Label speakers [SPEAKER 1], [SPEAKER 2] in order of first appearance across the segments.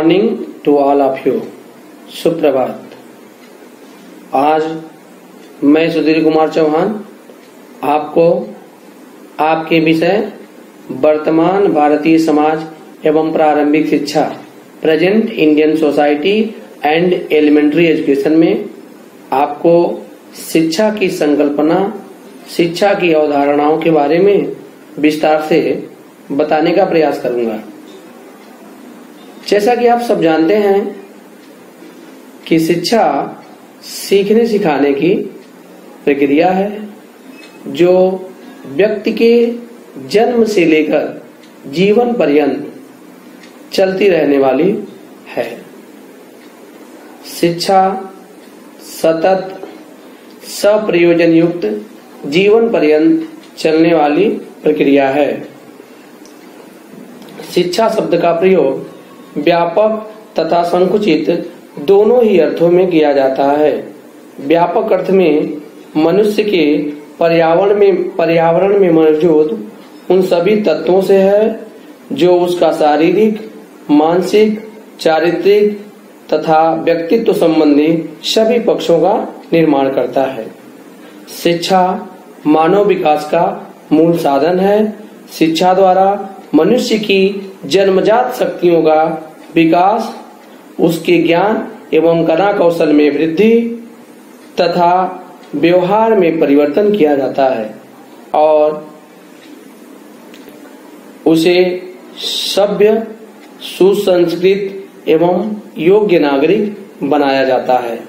[SPEAKER 1] Morning to all of you. सुप्रभात। आज मैं सुधीर कुमार चौहान आपको आपके विषय वर्तमान भारतीय समाज एवं प्रारंभिक शिक्षा present Indian society and elementary education में आपको शिक्षा की संकल्पना, शिक्षा की अवधारणाओं के बारे में विस्तार से बताने का प्रयास करूंगा। जैसा कि आप सब जानते हैं कि शिक्षा सीखने सिखाने की प्रक्रिया है जो व्यक्ति के जन्म से लेकर जीवन पर्यंत चलती रहने वाली है। शिक्षा सतत सप्रयोजन युक्त जीवन पर्यंत चलने वाली प्रक्रिया है। शिक्षा शब्द का प्रयोग व्यापक तथा संकुचित दोनों ही अर्थों में किया जाता है। व्यापक अर्थ में मनुष्य के पर्यावरण में मौजूद उन सभी तत्वों से है जो उसका शारीरिक, मानसिक, चारित्रिक तथा व्यक्तित्व संबंधी सभी पक्षों का निर्माण करता है। शिक्षा मानव विकास का मूल साधन है। शिक्षा द्वारा मनुष्य की जन्मजात शक्तियों का विकास, उसके ज्ञान एवं कला कौशल में वृद्धि तथा व्यवहार में परिवर्तन किया जाता है और उसे सभ्य, सुसंस्कृत एवं योग्य नागरिक बनाया जाता है।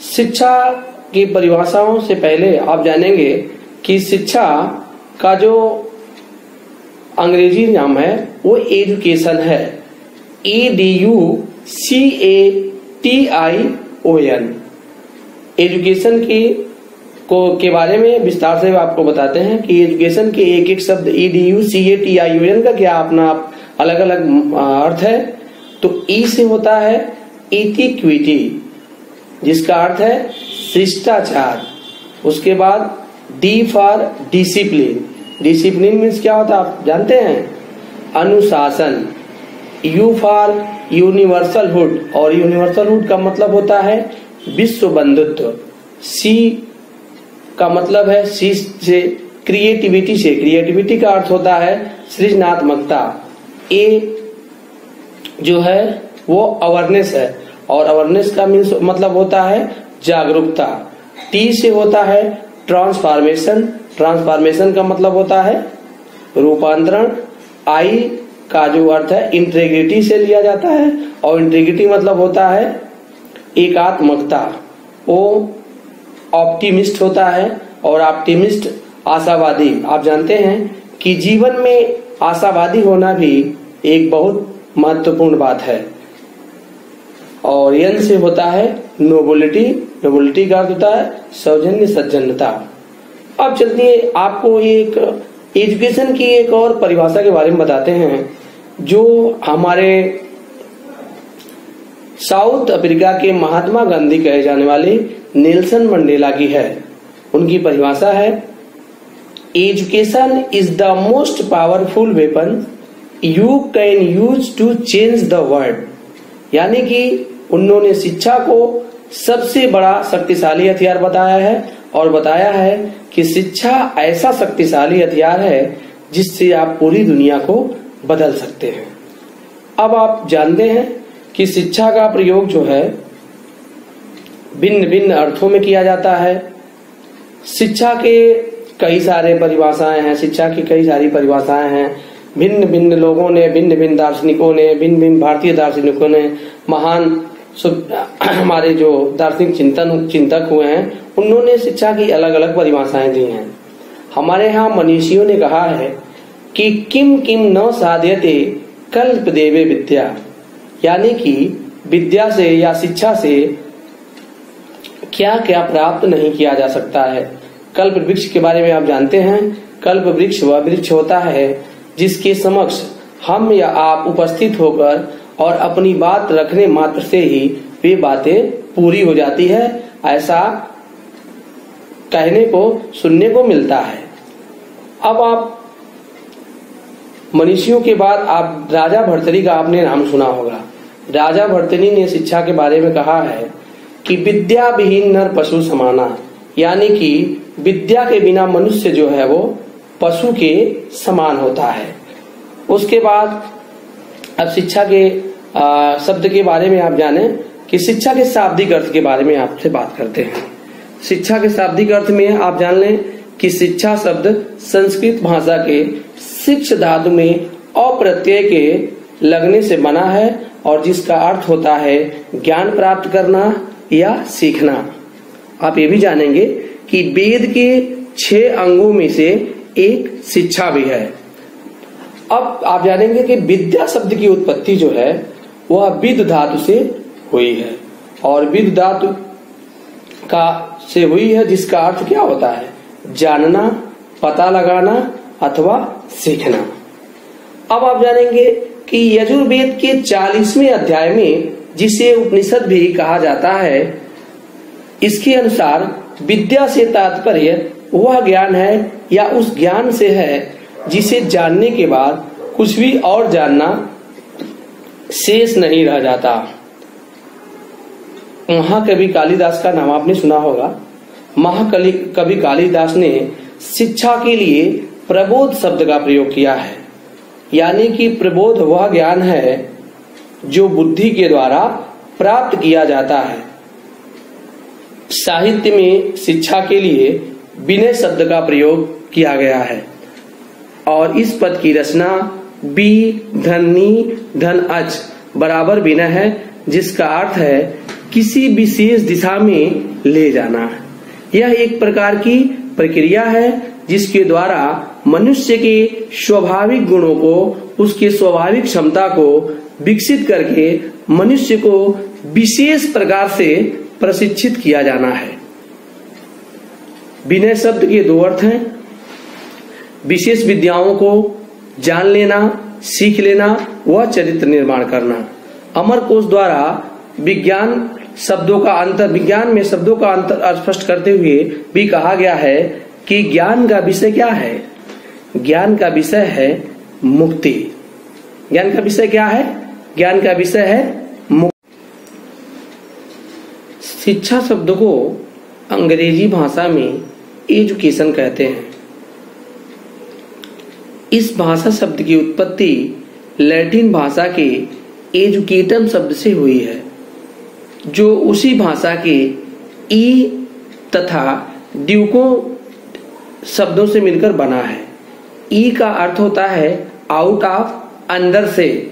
[SPEAKER 1] शिक्षा की परिभाषाओं से पहले आप जानेंगे कि शिक्षा का जो अंग्रेजी नाम है वो एजुकेशन है। EDUCATION। एजुकेशन के बारे में विस्तार से आपको बताते हैं कि एजुकेशन के एक एक शब्द EDUCATION का क्या अपना अलग अलग अर्थ है। तो ई से होता है इक्विटी, जिसका अर्थ है शिष्टाचार। उसके बाद D for discipline. Discipline means क्या होता है आप जानते हैं? अनुशासन। यू फॉर यूनिवर्सलहुड, और यूनिवर्सलहुड का मतलब होता है विश्व बंधुत्व। सी का मतलब है सी से क्रिएटिविटी से, क्रिएटिविटी का अर्थ होता है सृजनात्मकता। ए जो है वो अवेयरनेस है और अवेयरनेस का मीन्स मतलब होता है जागरूकता। टी से होता है ट्रांसफॉर्मेशन। ट्रांसफॉर्मेशन का मतलब होता है रूपांतरण। आई का जो अर्थ है इंटीग्रिटी से लिया जाता है और इंटीग्रिटी मतलब होता है एकात्मकता। ओ ऑप्टिमिस्ट होता है और ऑप्टिमिस्ट आशावादी। आप जानते हैं कि जीवन में आशावादी होना भी एक बहुत महत्वपूर्ण बात है। और एन से होता है नोबिलिटी। नोबिलिटी का अर्थ होता है सौजन्य, सज्जनता। अब चलिए आपको एक एजुकेशन की एक और परिभाषा के बारे में बताते हैं जो हमारे साउथ अफ्रीका के महात्मा गांधी कहे जाने वाले नेल्सन मंडेला की है। उनकी परिभाषा है education is the most powerful weapon you can use to change the world. यानी कि उन्होंने शिक्षा को सबसे बड़ा शक्तिशाली हथियार बताया है और बताया है कि शिक्षा ऐसा शक्तिशाली हथियार है जिससे आप पूरी दुनिया को बदल सकते हैं। अब आप जानते हैं कि शिक्षा का प्रयोग जो है भिन्न भिन्न अर्थों में किया जाता है। शिक्षा के कई सारे परिभाषाएं हैं, शिक्षा की कई सारी परिभाषाएं हैं। भिन्न भिन्न लोगों ने, भिन्न भिन्न दार्शनिकों ने, भिन्न भिन्न भारतीय दार्शनिकों ने, महान हमारे जो दार्शनिक चिंतक हुए हैं उन्होंने शिक्षा की अलग अलग परिभाषाएं दी हैं। हमारे यहाँ मनीषियों ने कहा है कि किम किम न साध्यते कल्प देवे विद्या। यानी कि विद्या से या शिक्षा से क्या क्या प्राप्त नहीं किया जा सकता है। कल्प वृक्ष के बारे में आप जानते हैं। कल्प वृक्ष वह वृक्ष होता है जिसके समक्ष हम या आप उपस्थित होकर और अपनी बात रखने मात्र से ही वे बातें पूरी हो जाती है, ऐसा कहने को सुनने को मिलता है। अब आप मनीषियों के बाद आप राजा भर्तृहरि का आपने नाम सुना होगा। राजा भर्तृहरि ने शिक्षा के बारे में कहा है कि विद्या विहीन नर पशु समाना, यानी कि विद्या के बिना मनुष्य जो है वो पशु के समान होता है। उसके बाद अब शिक्षा के शब्द के बारे में आप जाने कि शिक्षा के शाब्दिक अर्थ के बारे में आपसे बात करते हैं। शिक्षा के शाब्दिक अर्थ में आप जान लें कि शिक्षा शब्द संस्कृत भाषा के शिक्ष धातु में अप्रत्यय के लगने से बना है और जिसका अर्थ होता है ज्ञान प्राप्त करना या सीखना। आप ये भी जानेंगे कि वेद के 6 अंगों में से एक शिक्षा भी है। अब आप जानेंगे कि विद्या शब्द की उत्पत्ति जो है वह विद धातु से हुई है और विद धातु का से हुई है, जिसका अर्थ क्या होता है? जानना, पता लगाना अथवा सीखना। अब आप जानेंगे कि यजुर्वेद के 40वें अध्याय में, जिसे उपनिषद भी कहा जाता है, इसके अनुसार विद्या से तात्पर्य वह ज्ञान है या उस ज्ञान से है जिसे जानने के बाद कुछ भी और जानना शेष नहीं रह जाता। महाकवि कालिदास का नाम आपने सुना होगा। महाकवि कालिदास ने शिक्षा के लिए प्रबोध शब्द का प्रयोग किया है, यानी कि प्रबोध वह ज्ञान है जो बुद्धि के द्वारा प्राप्त किया जाता है। साहित्य में शिक्षा के लिए विनय शब्द का प्रयोग किया गया है और इस पद की रचना बी धनी धन अच बराबर विनय है, जिसका अर्थ है किसी विशेष दिशा में ले जाना। यह एक प्रकार की प्रक्रिया है जिसके द्वारा मनुष्य के स्वाभाविक गुणों को, उसके स्वाभाविक क्षमता को विकसित करके मनुष्य को विशेष प्रकार से प्रशिक्षित किया जाना है। विनय शब्द के 2 अर्थ हैं। विशेष विद्याओं को जान लेना, सीख लेना, वह चरित्र निर्माण करना। अमरकोश द्वारा विज्ञान में शब्दों का अंतर स्पष्ट करते हुए भी कहा गया है कि ज्ञान का विषय क्या है? ज्ञान का विषय है मुक्ति। ज्ञान का विषय क्या है? ज्ञान का विषय है मुक्ति। शिक्षा शब्द को अंग्रेजी भाषा में एजुकेशन कहते हैं। इस भाषा शब्द की उत्पत्ति लैटिन भाषा के एजुकेटम शब्द से हुई है, जो उसी भाषा के ई तथा ड्यूको शब्दों से मिलकर बना है। ई का अर्थ होता है आउट ऑफ, अंदर से,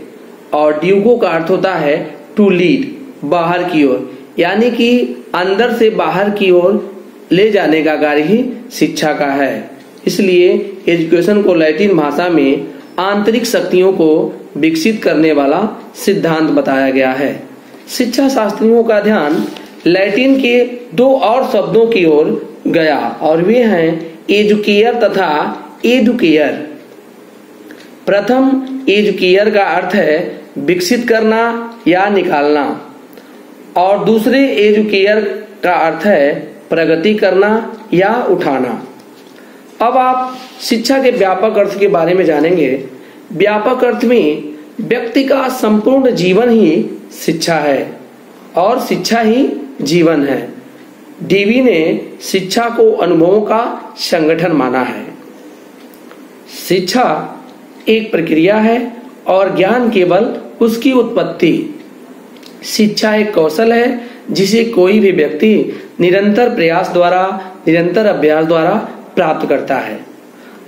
[SPEAKER 1] और ड्यूको का अर्थ होता है टू लीड, बाहर की ओर, यानी कि अंदर से बाहर की ओर ले जाने का कार्य ही शिक्षा का है। इसलिए एजुकेशन को लैटिन भाषा में आंतरिक शक्तियों को विकसित करने वाला सिद्धांत बताया गया है। शिक्षा शास्त्रियों का ध्यान लैटिन के 2 और शब्दों की ओर गया और वे हैं एजुकेयर तथा एडुकेयर। प्रथम एजुकेयर का अर्थ है विकसित करना या निकालना और दूसरे एजुकेयर का अर्थ है प्रगति करना या उठाना। अब आप शिक्षा के व्यापक अर्थ के बारे में जानेंगे। व्यापक अर्थ में व्यक्ति का संपूर्ण जीवन ही शिक्षा है और शिक्षा ही जीवन है। डीवी ने शिक्षा को अनुभवों का संगठन माना है। शिक्षा एक प्रक्रिया है और ज्ञान केवल उसकी उत्पत्ति। शिक्षा एक कौशल है जिसे कोई भी व्यक्ति निरंतर प्रयास द्वारा, निरंतर अभ्यास द्वारा प्राप्त करता है।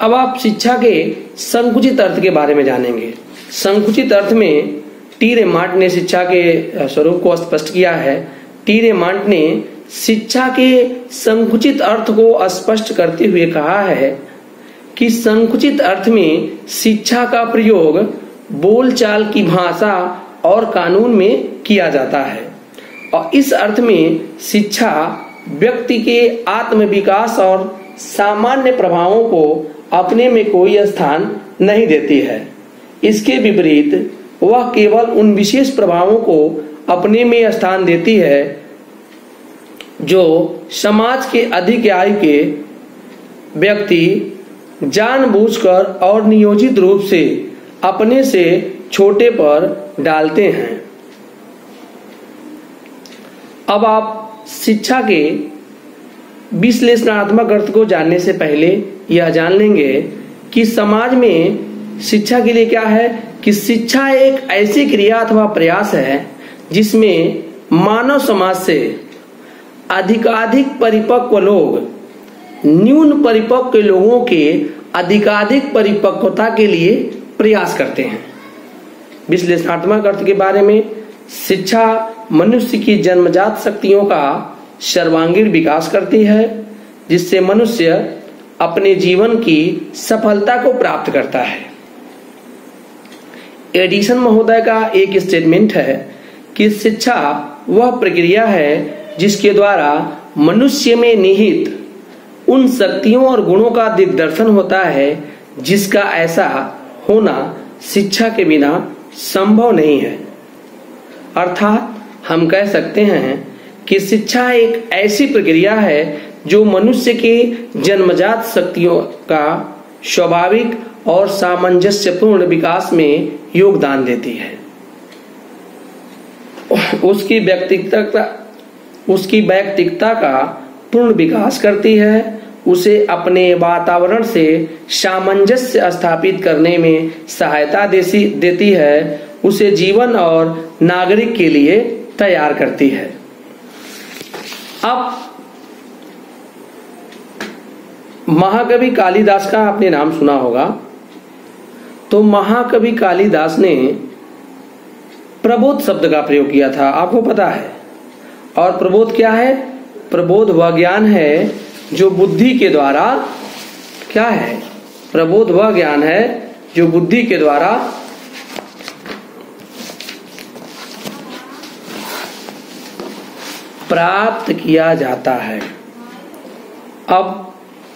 [SPEAKER 1] अब आप शिक्षा के संकुचित अर्थ के बारे में जानेंगे। संकुचित अर्थ में टी रेमार्ट ने शिक्षा के स्वरूप को स्पष्ट किया है। टी रेमार्ट ने शिक्षा के संकुचित अर्थ को स्पष्ट करते हुए कहा है कि संकुचित अर्थ में शिक्षा का प्रयोग बोलचाल की भाषा और कानून में किया जाता है और इस अर्थ में शिक्षा व्यक्ति के आत्मविकास और सामान्य प्रभावों को अपने में कोई स्थान नहीं देती है। इसके विपरीत वह केवल उन विशेष प्रभावों को अपने में स्थान देती है जो समाज के अधिक आयु के व्यक्ति जानबूझकर और नियोजित रूप से अपने से छोटे पर डालते हैं। अब आप शिक्षा के विश्लेषणात्मक अर्थ को जानने से पहले यह जान लेंगे कि समाज में शिक्षा के लिए क्या है कि शिक्षा एक ऐसी क्रिया अथवा प्रयास है जिसमें मानव समाज से अधिकाधिक परिपक्व लोग न्यून परिपक्व लोगों के अधिकाधिक परिपक्वता के लिए प्रयास करते हैं। विश्लेषणात्मक अर्थ के बारे में, शिक्षा मनुष्य की जन्मजात शक्तियों का सर्वांगीण विकास करती है जिससे मनुष्य अपने जीवन की सफलता को प्राप्त करता है। एडिसन महोदय का एक स्टेटमेंट है कि शिक्षा वह प्रक्रिया है जिसके द्वारा मनुष्य में निहित उन शक्तियों और गुणों का दिग्दर्शन होता है जिसका ऐसा होना शिक्षा के बिना संभव नहीं है। अर्थात हम कह सकते हैं कि शिक्षा एक ऐसी प्रक्रिया है जो मनुष्य के जन्मजात शक्तियों का स्वाभाविक और सामंजस्यपूर्ण विकास में योगदान देती है। उसकी व्यक्तिगता का पूर्ण विकास करती है, उसे अपने वातावरण से सामंजस्य स्थापित करने में सहायता देती है, उसे जीवन और नागरिक के लिए तैयार करती है। अब महाकवि कालिदास का आपने नाम सुना होगा। तो महाकवि कालिदास ने प्रबोध शब्द का प्रयोग किया था, आपको पता है। और प्रबोध क्या है? प्रबोध वह ज्ञान है जो बुद्धि के द्वारा क्या है? प्रबोध वह ज्ञान है जो बुद्धि के द्वारा प्राप्त किया जाता है। अब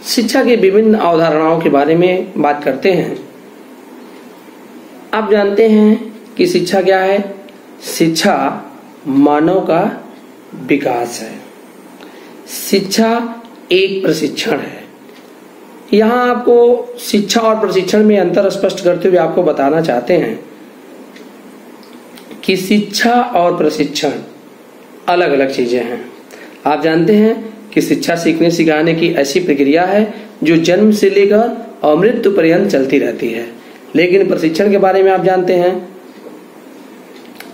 [SPEAKER 1] शिक्षा की विभिन्न अवधारणाओं के बारे में बात करते हैं। आप जानते हैं कि शिक्षा क्या है? शिक्षा मानव का विकास है। शिक्षा एक प्रशिक्षण है। यहाँ आपको शिक्षा और प्रशिक्षण में अंतर स्पष्ट करते हुए आपको बताना चाहते हैं कि शिक्षा और प्रशिक्षण अलग अलग चीजें हैं। आप जानते हैं कि शिक्षा सीखने सिखाने की ऐसी प्रक्रिया है जो जन्म से लेकर और मृत्यु पर्यंत चलती रहती है। लेकिन प्रशिक्षण के बारे में आप जानते हैं,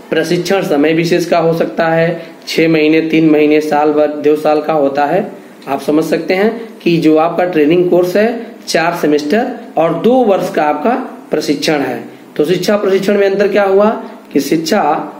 [SPEAKER 1] प्रशिक्षण समय विशेष का हो सकता है, 6 महीने, 3 महीने, साल भर, 2 साल का होता है। आप समझ सकते हैं कि जो आपका ट्रेनिंग कोर्स है 4 सेमेस्टर और 2 वर्ष का आपका प्रशिक्षण है। तो शिक्षा प्रशिक्षण में अंतर क्या हुआ कि शिक्षा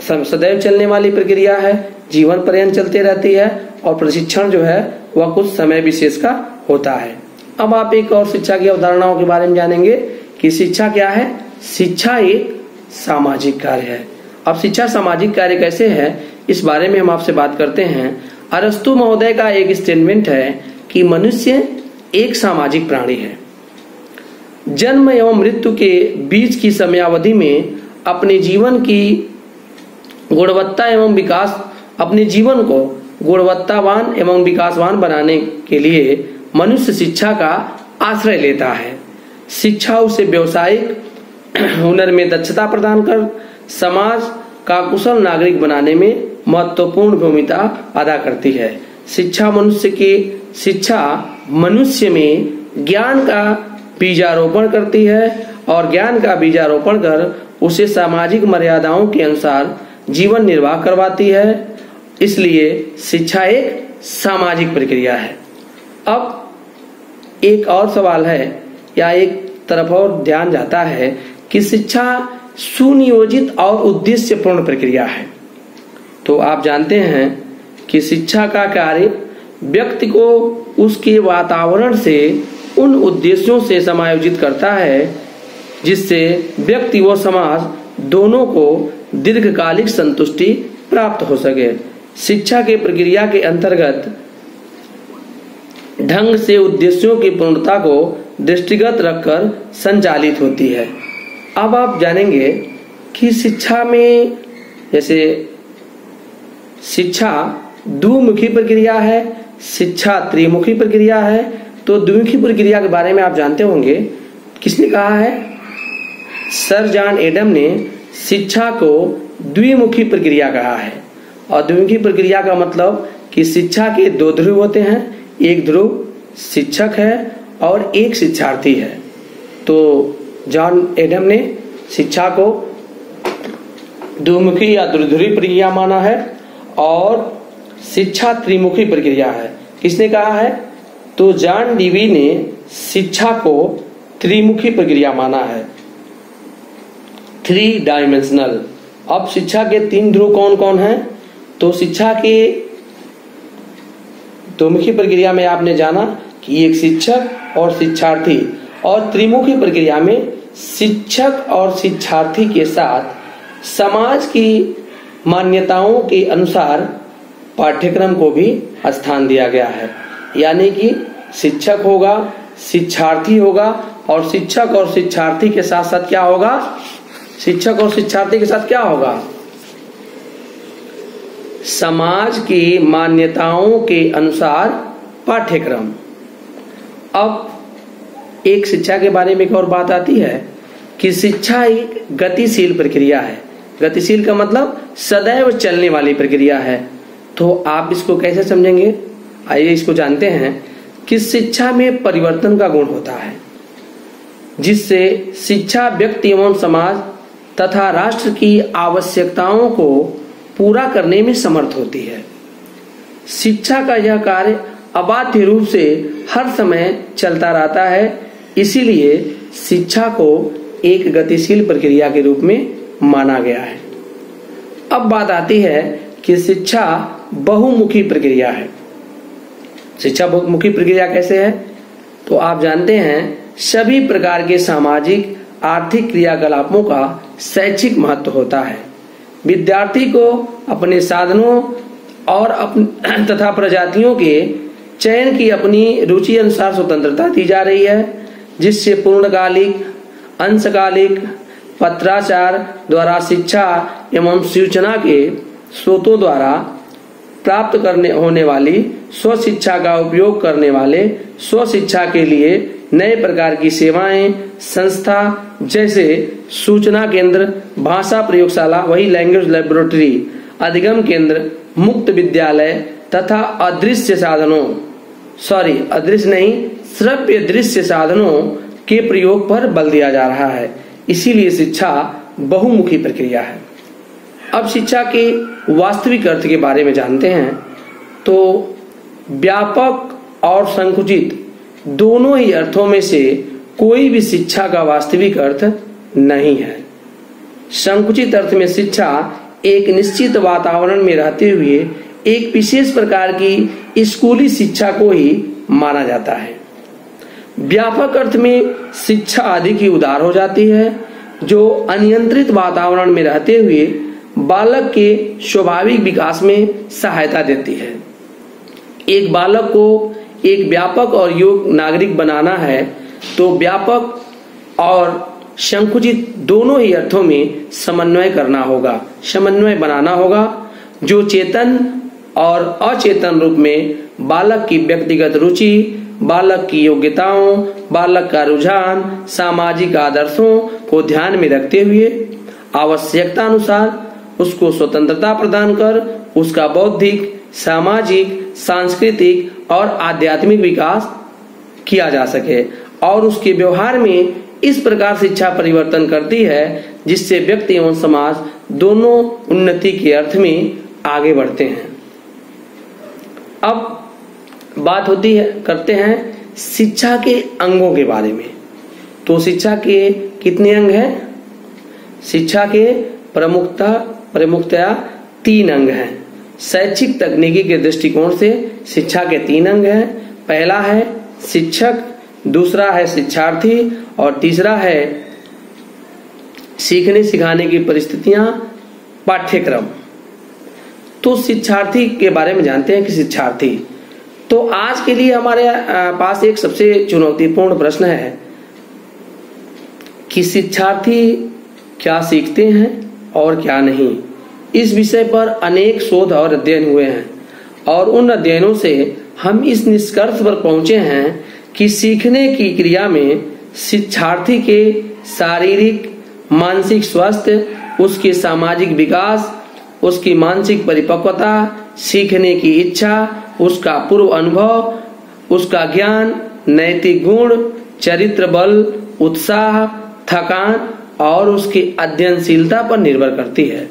[SPEAKER 1] सदैव चलने वाली प्रक्रिया है, जीवन पर्यंत चलते रहती है, और प्रशिक्षण जो है वह कुछ समय विशेष का होता है। अब आप एक और शिक्षा की अवधारणाओं के बारे में जानेंगे कि शिक्षा क्या है। शिक्षा एक सामाजिक कार्य है। अब शिक्षा सामाजिक कार्य कैसे है, इस बारे में हम आपसे बात करते हैं। अरस्तु महोदय का एक स्टेटमेंट है कि मनुष्य एक सामाजिक प्राणी है। जन्म एवं मृत्यु के बीच की समयावधि में अपने जीवन की गुणवत्ता एवं विकास, अपने जीवन को गुणवत्तावान एवं विकासवान बनाने के लिए मनुष्य शिक्षा का आश्रय लेता है। शिक्षा उसे व्यवसायिक हुनर में दक्षता प्रदान कर समाज का कुशल नागरिक बनाने में महत्वपूर्ण भूमिका अदा करती है। शिक्षा मनुष्य में ज्ञान का बीजारोपण करती है और ज्ञान का बीजारोपण कर उसे सामाजिक मर्यादाओं के अनुसार जीवन निर्वाह करवाती है। इसलिए शिक्षा एक सामाजिक प्रक्रिया है। अब एक और सवाल है या एक तरफ और ध्यान जाता है कि शिक्षा सुनियोजित और उद्देश्यपूर्ण प्रक्रिया है। तो आप जानते हैं कि शिक्षा का कार्य व्यक्ति को उसके वातावरण से उन उद्देश्यों से समायोजित करता है जिससे व्यक्ति व समाज दोनों को दीर्घकालिक संतुष्टि प्राप्त हो सके। शिक्षा के प्रक्रिया के अंतर्गत ढंग से उद्देश्यों की पूर्णता को दृष्टिगत रखकर संचालित होती है। अब आप जानेंगे कि शिक्षा में, जैसे शिक्षा द्विमुखी प्रक्रिया है, शिक्षा त्रिमुखी प्रक्रिया है। तो द्विमुखी प्रक्रिया के बारे में आप जानते होंगे। किसने कहा है? सर जॉन एडम ने शिक्षा को द्विमुखी प्रक्रिया कहा है। और द्विमुखी प्रक्रिया का मतलब कि शिक्षा के दो ध्रुव होते हैं, एक ध्रुव शिक्षक है और एक शिक्षार्थी है। तो जॉन एडम ने शिक्षा को द्विमुखी या ध्रुवीय प्रक्रिया माना है और शिक्षा त्रिमुखी प्रक्रिया है। किसने कहा है? तो जॉन डीवी ने शिक्षा को त्रिमुखी प्रक्रिया माना है, 3 डायमेंशनल। अब शिक्षा के 3 ध्रुव कौन कौन हैं? तो शिक्षा के द्विमुखी प्रक्रिया में आपने जाना कि एक शिक्षक और शिक्षार्थी, और त्रिमुखी प्रक्रिया में शिक्षक और शिक्षार्थी के साथ समाज की मान्यताओं के अनुसार पाठ्यक्रम को भी स्थान दिया गया है। यानी कि शिक्षक होगा, शिक्षार्थी होगा और शिक्षक और शिक्षार्थी के साथ साथ क्या होगा? शिक्षक और शिक्षार्थी के साथ क्या होगा? समाज की मान्यताओं के अनुसार पाठ्यक्रम। अब एक शिक्षा के बारे में एक और बात आती है कि शिक्षा एक गतिशील प्रक्रिया है। गतिशील का मतलब सदैव चलने वाली प्रक्रिया है। तो आप इसको कैसे समझेंगे? आइए इसको जानते हैं कि शिक्षा में परिवर्तन का गुण होता है, जिससे शिक्षा व्यक्ति एवं समाज तथा राष्ट्र की आवश्यकताओं को पूरा करने में समर्थ होती है। शिक्षा का यह कार्य अबाध्य रूप से हर समय चलता रहता है, इसीलिए शिक्षा को एक गतिशील प्रक्रिया के रूप में माना गया है। अब बात आती है कि शिक्षा बहुमुखी प्रक्रिया है। शिक्षा बहुमुखी प्रक्रिया कैसे है? तो आप जानते हैं सभी प्रकार के सामाजिक आर्थिक क्रियाकलापों का शैक्षिक महत्व होता है। विद्यार्थी को अपने साधनों और तथा प्रजातियों के चयन की अपनी रुचि अनुसार स्वतंत्रता दी जा रही है, जिससे पूर्णकालिक, अंशकालिक, पत्राचार द्वारा शिक्षा एवं सूचना के स्रोतों द्वारा प्राप्त करने होने वाली स्व शिक्षा का उपयोग करने वाले स्व शिक्षा के लिए नए प्रकार की सेवाएं, संस्था जैसे सूचना केंद्र, भाषा प्रयोगशाला, वही लैंग्वेज लेबोरेटरी, अधिगम केंद्र, मुक्त विद्यालय तथा श्रव्य दृश्य साधनों के प्रयोग पर बल दिया जा रहा है। इसीलिए शिक्षा बहुमुखी प्रक्रिया है। अब शिक्षा के वास्तविक अर्थ के बारे में जानते हैं। तो व्यापक और संकुचित दोनों ही अर्थों में से कोई भी शिक्षा का वास्तविक अर्थ नहीं है। संकुचित अर्थ में शिक्षा एक निश्चित वातावरण में रहते हुए एक विशेष प्रकार की स्कूली शिक्षा को ही माना जाता है। व्यापक अर्थ में शिक्षा अधिक ही उदार हो जाती है, जो अनियंत्रित वातावरण में रहते हुए बालक के स्वाभाविक विकास में सहायता देती है। एक बालक को एक व्यापक और योग्य नागरिक बनाना है तो व्यापक और संकुचित दोनों ही अर्थों में समन्वय करना होगा, समन्वय बनाना होगा, जो चेतन और अचेतन रूप में बालक की व्यक्तिगत रुचि, बालक की योग्यताओं, बालक का रुझान, सामाजिक आदर्शों को ध्यान में रखते हुए आवश्यकता अनुसार उसको स्वतंत्रता प्रदान कर उसका बौद्धिक, सामाजिक, सांस्कृतिक और आध्यात्मिक विकास किया जा सके। और उसके व्यवहार में इस प्रकार शिक्षा परिवर्तन करती है जिससे व्यक्ति एवं समाज दोनों उन्नति के अर्थ में आगे बढ़ते हैं। अब बात होती है, करते हैं शिक्षा के अंगों के बारे में। तो शिक्षा के कितने अंग हैं? शिक्षा के प्रमुखतया 3 अंग हैं। शैक्षिक तकनीकी के दृष्टिकोण से शिक्षा के 3 अंग हैं। पहला है शिक्षक, दूसरा है शिक्षार्थी और तीसरा है सीखने सिखाने की परिस्थितियां, पाठ्यक्रम। तो शिक्षार्थी के बारे में जानते हैं कि शिक्षार्थी, तो आज के लिए हमारे पास एक सबसे चुनौतीपूर्ण प्रश्न है कि शिक्षार्थी क्या सीखते हैं और क्या नहीं। इस विषय पर अनेक शोध और अध्ययन हुए हैं और उन अध्ययनों से हम इस निष्कर्ष पर पहुंचे हैं कि सीखने की क्रिया में शिक्षार्थी के शारीरिक, मानसिक स्वास्थ्य, उसके सामाजिक विकास, उसकी मानसिक परिपक्वता, सीखने की इच्छा, उसका पूर्व अनुभव, उसका ज्ञान, नैतिक गुण, चरित्र बल, उत्साह, थकान और उसकी अध्ययनशीलता पर निर्भर करती है।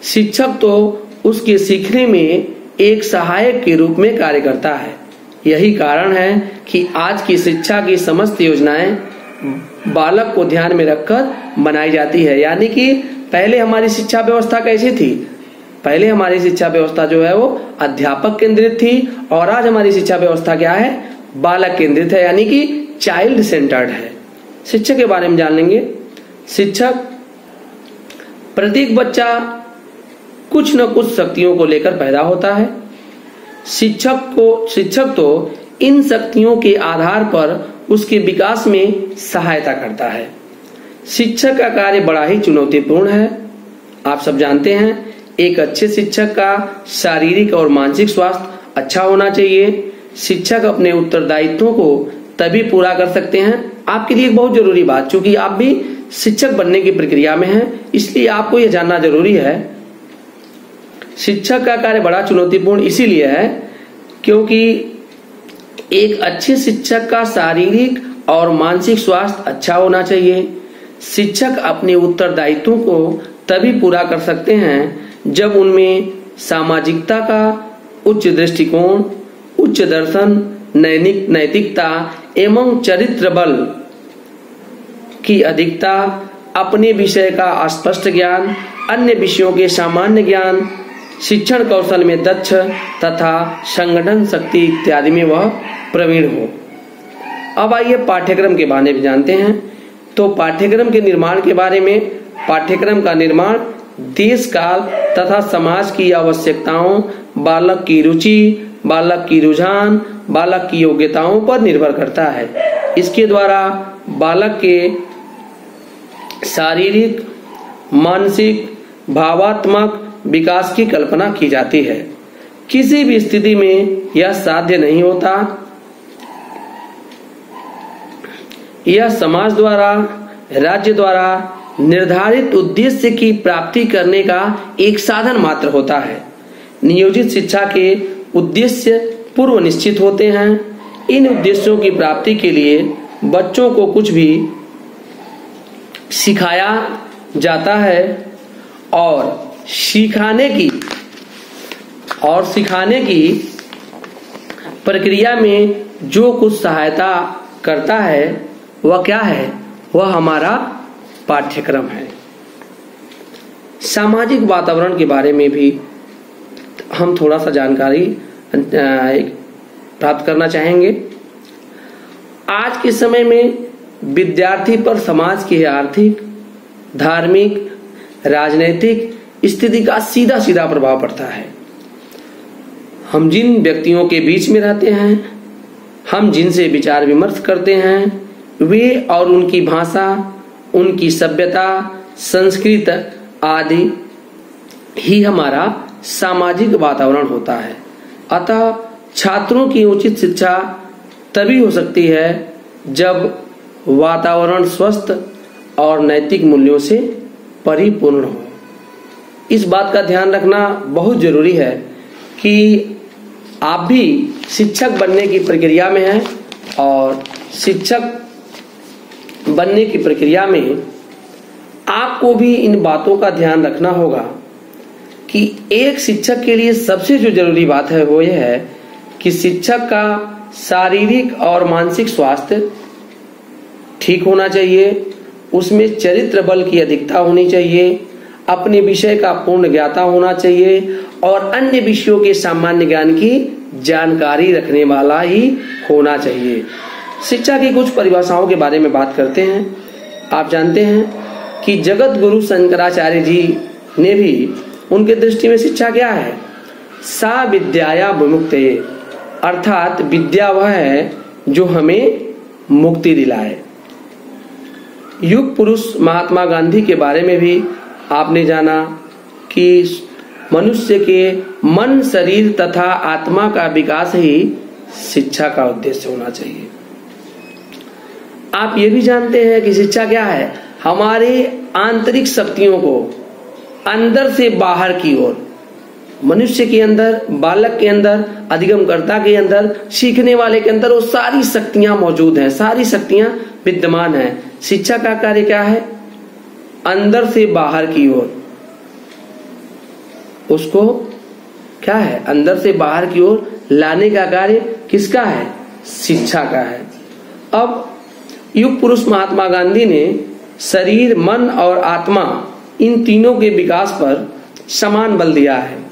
[SPEAKER 1] शिक्षक तो उसके सीखने में एक सहायक के रूप में कार्य करता है। यही कारण है कि आज की शिक्षा की समस्त योजनाएं बालक को ध्यान में रखकर बनाई जाती है। यानी कि पहले हमारी शिक्षा व्यवस्था कैसी थी? पहले हमारी शिक्षा व्यवस्था जो है वो अध्यापक केंद्रित थी और आज हमारी शिक्षा व्यवस्था क्या है? बालक केंद्रित है, यानी कि चाइल्ड सेंटर्ड है। शिक्षक के बारे में जान लेंगे। शिक्षक, प्रत्येक बच्चा कुछ न कुछ शक्तियों को लेकर पैदा होता है। शिक्षक तो इन शक्तियों के आधार पर उसके विकास में सहायता करता है। शिक्षक का कार्य बड़ा ही चुनौतीपूर्ण है। आप सब जानते हैं, एक अच्छे शिक्षक का शारीरिक और मानसिक स्वास्थ्य अच्छा होना चाहिए। शिक्षक अपने उत्तरदायित्वों को तभी पूरा कर सकते हैं। आपके लिए एक बहुत जरूरी बात, चूंकि आप भी शिक्षक बनने की प्रक्रिया में हैं, इसलिए आपको यह जानना जरूरी है। शिक्षक का कार्य बड़ा चुनौतीपूर्ण इसीलिए है क्योंकि एक अच्छे शिक्षक का शारीरिक और मानसिक स्वास्थ्य अच्छा होना चाहिए। शिक्षक अपने उत्तरदायित्वों को तभी पूरा कर सकते हैं जब उनमें सामाजिकता का उच्च दृष्टिकोण, उच्च दर्शन, नैतिकता एवं चरित्र बल की अधिकता, अपने विषय का स्पष्ट ज्ञान, अन्य विषयों के सामान्य ज्ञान, शिक्षण कौशल में दक्ष तथा संगठन शक्ति इत्यादि में वह प्रवीण हो। अब आइए पाठ्यक्रम के बारे में जानते हैं। तो पाठ्यक्रम के निर्माण के बारे में, पाठ्यक्रम का निर्माण देश काल तथा समाज की आवश्यकताओं, बालक की रुचि, बालक की रुझान, बालक की योग्यताओं पर निर्भर करता है। इसके द्वारा बालक के शारीरिक, मानसिक, भावात्मक विकास की कल्पना की जाती है। किसी भी स्थिति में यह साध्य नहीं होता। यह समाज द्वारा, राज्य द्वारा निर्धारित उद्देश्य की प्राप्ति करने का एक साधन मात्र होता है। नियोजित शिक्षा के उद्देश्य पूर्व निश्चित होते हैं। इन उद्देश्यों की प्राप्ति के लिए बच्चों को कुछ भी सिखाया जाता है और सिखाने की प्रक्रिया में जो कुछ सहायता करता है वह क्या है? वह हमारा पाठ्यक्रम है। सामाजिक वातावरण के बारे में भी हम थोड़ा सा जानकारी प्राप्त करना चाहेंगे। आज के समय में विद्यार्थी पर समाज की आर्थिक, धार्मिक, राजनीतिक स्थिति का सीधा सीधा प्रभाव पड़ता है। हम जिन व्यक्तियों के बीच में रहते हैं, हम जिनसे विचार विमर्श करते हैं, वे और उनकी भाषा, उनकी सभ्यता, संस्कृत आदि ही हमारा सामाजिक वातावरण होता है। अतः छात्रों की उचित शिक्षा तभी हो सकती है जब वातावरण स्वस्थ और नैतिक मूल्यों से परिपूर्ण हो। इस बात का ध्यान रखना बहुत जरूरी है कि आप भी शिक्षक बनने की प्रक्रिया में हैं और शिक्षक बनने की प्रक्रिया में आपको भी इन बातों का ध्यान रखना होगा कि एक शिक्षक के लिए सबसे जो जरूरी बात है वो यह है कि शिक्षक का शारीरिक और मानसिक स्वास्थ्य ठीक होना चाहिए, उसमें चरित्र बल की अधिकता होनी चाहिए, अपने विषय का पूर्ण ज्ञाता होना चाहिए और अन्य विषयों के सामान्य ज्ञान की जानकारी रखने वाला ही होना चाहिए। शिक्षा की कुछ परिभाषाओं के बारे में बात करते हैं। आप जानते हैं कि जगत गुरु शंकराचार्य जी ने भी, उनके दृष्टि में शिक्षा क्या है? सा विद्याया विमुक्तये, अर्थात विद्या वह है जो हमें मुक्ति दिलाए। युग पुरुष महात्मा गांधी के बारे में भी आपने जाना कि मनुष्य के मन, शरीर तथा आत्मा का विकास ही शिक्षा का उद्देश्य होना चाहिए। आप ये भी जानते हैं कि शिक्षा क्या है? हमारे आंतरिक शक्तियों को अंदर से बाहर की ओर, मनुष्य के अंदर, बालक के अंदर, अधिगमकर्ता के अंदर, सीखने वाले के अंदर वो सारी शक्तियां मौजूद हैं, सारी शक्तियां विद्यमान हैं। शिक्षा का कार्य क्या है? अंदर से बाहर की ओर, उसको क्या है? अंदर से बाहर की ओर लाने का कार्य किसका है? शिक्षा का है। अब युग पुरुष महात्मा गांधी ने शरीर, मन और आत्मा, इन तीनों के विकास पर समान बल दिया है।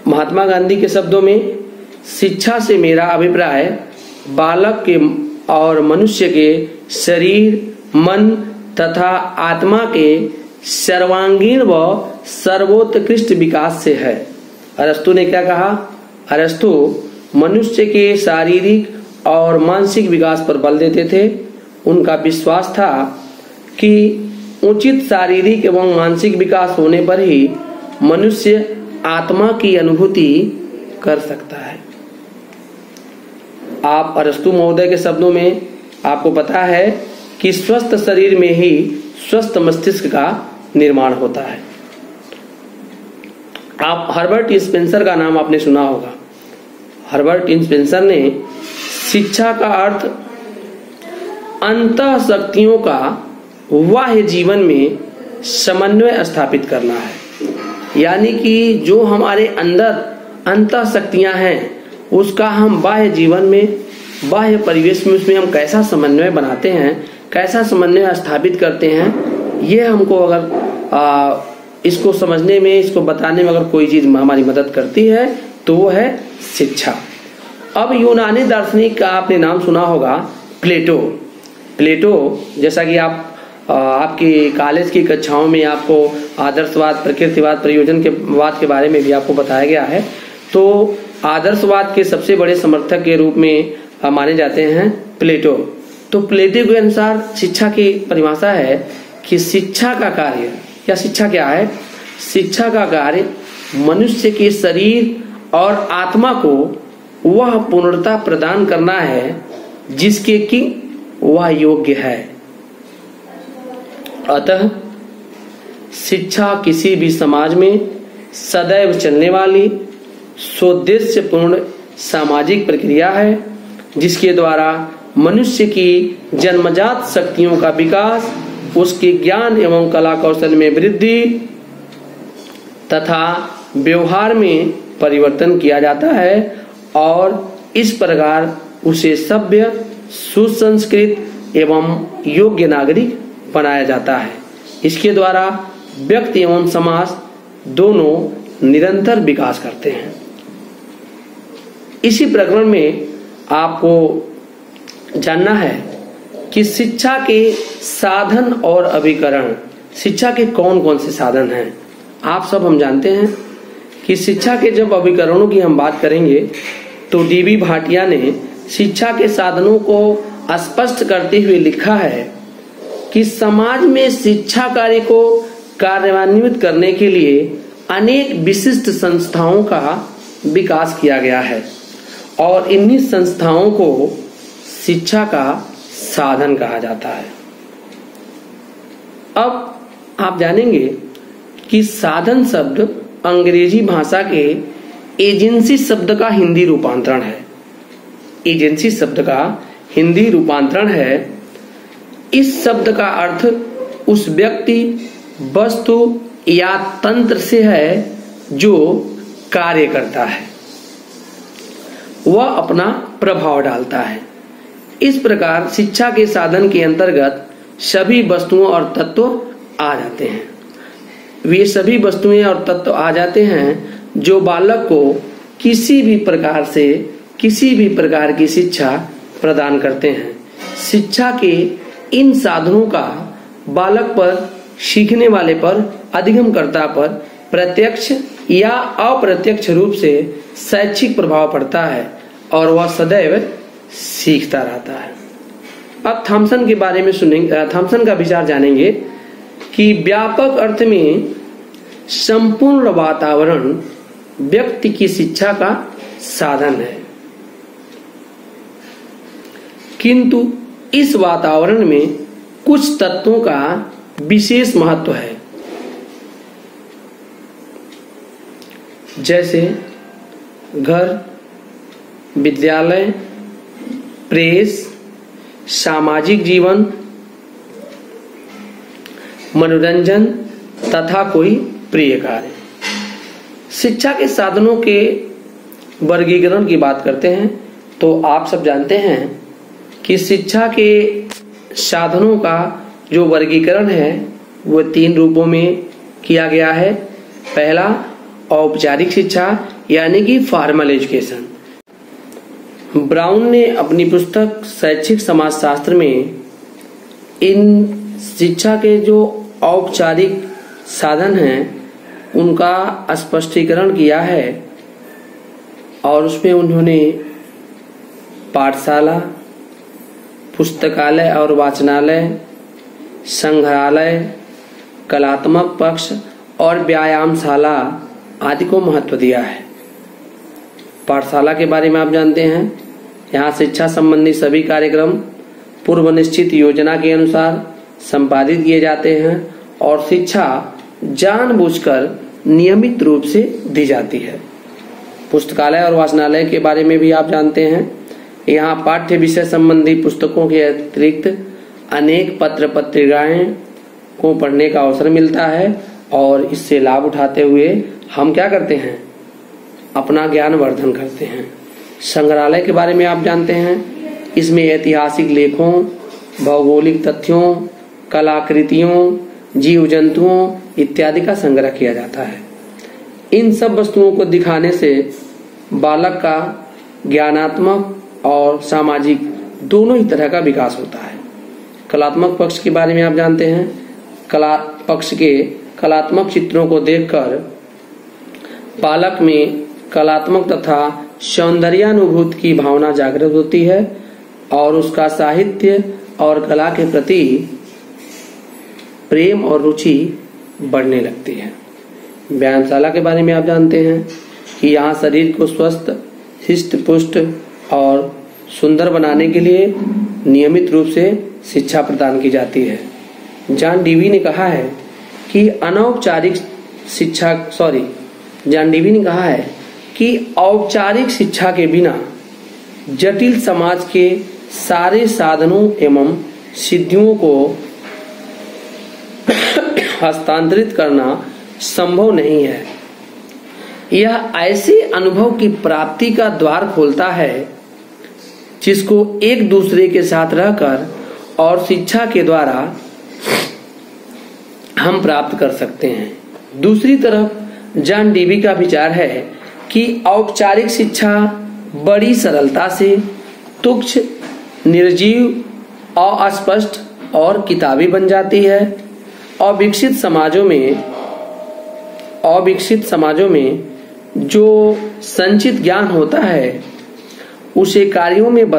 [SPEAKER 1] महात्मा गांधी के शब्दों में, शिक्षा से मेरा अभिप्राय बालक के और मनुष्य के शरीर, मन तथा आत्मा के सर्वांगीण व सर्वोत्कृष्ट विकास से है। अरस्तु ने क्या कहा? अरस्तु मनुष्य के शारीरिक और मानसिक विकास पर बल देते थे। उनका विश्वास था कि उचित शारीरिक एवं मानसिक विकास होने पर ही मनुष्य आत्मा की अनुभूति कर सकता है। आप अरस्तु महोदय के शब्दों में, आपको पता है कि स्वस्थ शरीर में ही स्वस्थ मस्तिष्क का निर्माण होता है। आप हर्बर्ट स्पेंसर का नाम आपने सुना होगा। हर्बर्ट स्पेंसर ने शिक्षा का अर्थ अंतः शक्तियों का बाह्य जीवन में समन्वय स्थापित करना है। यानी कि जो हमारे अंदर अंतः शक्तियां हैं, उसका हम बाह्य जीवन में, बाह्य परिवेश में, उसमें हम कैसा समन्वय बनाते हैं, कैसा समन्वय स्थापित करते हैं, ये हमको अगर इसको समझने में, इसको बताने में अगर कोई चीज हमारी मदद करती है तो वो है शिक्षा। अब यूनानी दार्शनिक का आपने नाम सुना होगा, प्लेटो। प्लेटो, जैसा कि आपकी कॉलेज की कक्षाओं में आपको आदर्शवाद, प्रकृतिवाद, प्रयोजनवाद के बारे में भी आपको बताया गया है। तो आदर्शवाद के सबसे बड़े समर्थक के रूप में माने जाते हैं प्लेटो। तो प्लेटो के अनुसार शिक्षा की परिभाषा है कि शिक्षा का कार्य, या शिक्षा क्या है? शिक्षा का कार्य मनुष्य के शरीर और आत्मा को वह पूर्णता प्रदान करना है जिसके कि वह योग्य है। अतः शिक्षा किसी भी समाज में सदैव चलने वाली सोद्देश्यपूर्ण सामाजिक प्रक्रिया है, जिसके द्वारा मनुष्य की जन्मजात शक्तियों का विकास, उसके ज्ञान एवं कला कौशल में वृद्धि तथा व्यवहार में परिवर्तन किया जाता है और इस प्रकार उसे सभ्य, सुसंस्कृत एवं योग्य नागरिक बनाया जाता है। इसके द्वारा व्यक्ति एवं समाज दोनों निरंतर विकास करते हैं। इसी प्रकरण में आपको जानना है कि शिक्षा के साधन और अभिकरण, शिक्षा के कौन कौन से साधन हैं। आप सब हम जानते हैं कि शिक्षा के जब अभिकरणों की हम बात करेंगे तो डीबी भाटिया ने शिक्षा के साधनों को स्पष्ट करते हुए लिखा है कि समाज में शिक्षा कार्य को कार्यान्वित करने के लिए अनेक विशिष्ट संस्थाओं का विकास किया गया है और इन्हीं संस्थाओं को शिक्षा का साधन कहा जाता है। अब आप जानेंगे कि साधन शब्द अंग्रेजी भाषा के एजेंसी शब्द का हिंदी रूपांतरण है। एजेंसी शब्द का हिंदी रूपांतरण है। इस शब्द का अर्थ उस व्यक्ति, वस्तु या तंत्र से है जो कार्य करता है, वह अपना प्रभाव डालता है। इस प्रकार शिक्षा के साधन के अंतर्गत सभी वस्तुओं और तत्व आ जाते हैं। वे सभी वस्तुएं और तत्व आ जाते हैं जो बालक को किसी भी प्रकार से, किसी भी प्रकार की शिक्षा प्रदान करते हैं। शिक्षा के इन साधनों का बालक पर, सीखने वाले पर, अधिगमकर्ता पर प्रत्यक्ष या अप्रत्यक्ष रूप से शैक्षिक प्रभाव पड़ता है और वह सदैव सीखता रहता है। अब थॉमसन के बारे में सुनेंगे, थॉमसन का विचार जानेंगे कि व्यापक अर्थ में संपूर्ण वातावरण व्यक्ति की शिक्षा का साधन है, किंतु इस वातावरण में कुछ तत्वों का विशेष महत्व है, जैसे घर, विद्यालय, प्रेस, सामाजिक जीवन, मनोरंजन तथा कोई प्रिय कार्य। शिक्षा के साधनों के वर्गीकरण की बात करते हैं तो आप सब जानते हैं कि शिक्षा के साधनों का जो वर्गीकरण है वो 3 रूपों में किया गया है। पहला, औपचारिक शिक्षा यानी कि फॉर्मल एजुकेशन। ब्राउन ने अपनी पुस्तक शैक्षिक समाजशास्त्र में इन शिक्षा के जो औपचारिक साधन हैं उनका स्पष्टीकरण किया है और उसमें उन्होंने पाठशाला, पुस्तकालय और वाचनालय, संग्रहालय, कलात्मक पक्ष और व्यायामशाला आदि को महत्व दिया है। पाठशाला के बारे में आप जानते हैं, यहाँ शिक्षा संबंधी सभी कार्यक्रम पूर्व निश्चित योजना के अनुसार संपादित किए जाते हैं और शिक्षा जानबूझकर नियमित रूप से दी जाती है। पुस्तकालय और वाचनालय के बारे में भी आप जानते हैं, यहाँ पाठ्य विषय संबंधी पुस्तकों के अतिरिक्त अनेक पत्र पत्रिकाएं को पढ़ने का अवसर मिलता है और इससे लाभ उठाते हुए हम क्या करते हैं, अपना ज्ञान वर्धन करते हैं। संग्रहालय के बारे में आप जानते हैं, इसमें ऐतिहासिक लेखों, भौगोलिक तथ्यों, कलाकृतियों, जीव जंतुओं इत्यादि का संग्रह किया जाता है। इन सब वस्तुओं को दिखाने से बालक का ज्ञानात्मक और सामाजिक दोनों ही तरह का विकास होता है। कलात्मक पक्ष के बारे में आप जानते हैं, कला पक्ष के कलात्मक चित्रों को देखकर बालक में कलात्मक तथा सौंदर्यानुभूति की भावना जागृत होती है और उसका साहित्य और कला के प्रति प्रेम और रुचि बढ़ने लगती है। व्यायामशाला के बारे में आप जानते हैं कि यहाँ शरीर को स्वस्थ, हिष्ट पुष्ट और सुंदर बनाने के लिए नियमित रूप से शिक्षा प्रदान की जाती है। जॉन डीवी ने कहा है कि औपचारिक शिक्षा के बिना जटिल समाज के सारे साधनों एवं सिद्धियों को हस्तांतरित करना संभव नहीं है। यह ऐसे अनुभव की प्राप्ति का द्वार खोलता है जिसको एक दूसरे के साथ रहकर और शिक्षा के द्वारा हम प्राप्त कर सकते हैं। दूसरी तरफ जॉन डीवी का विचार है कि औपचारिक शिक्षा बड़ी सरलता से तुच्छ, निर्जीव, अस्पष्ट और किताबी बन जाती है। अविकसित समाजों में जो संचित ज्ञान होता है उसे कार्यों में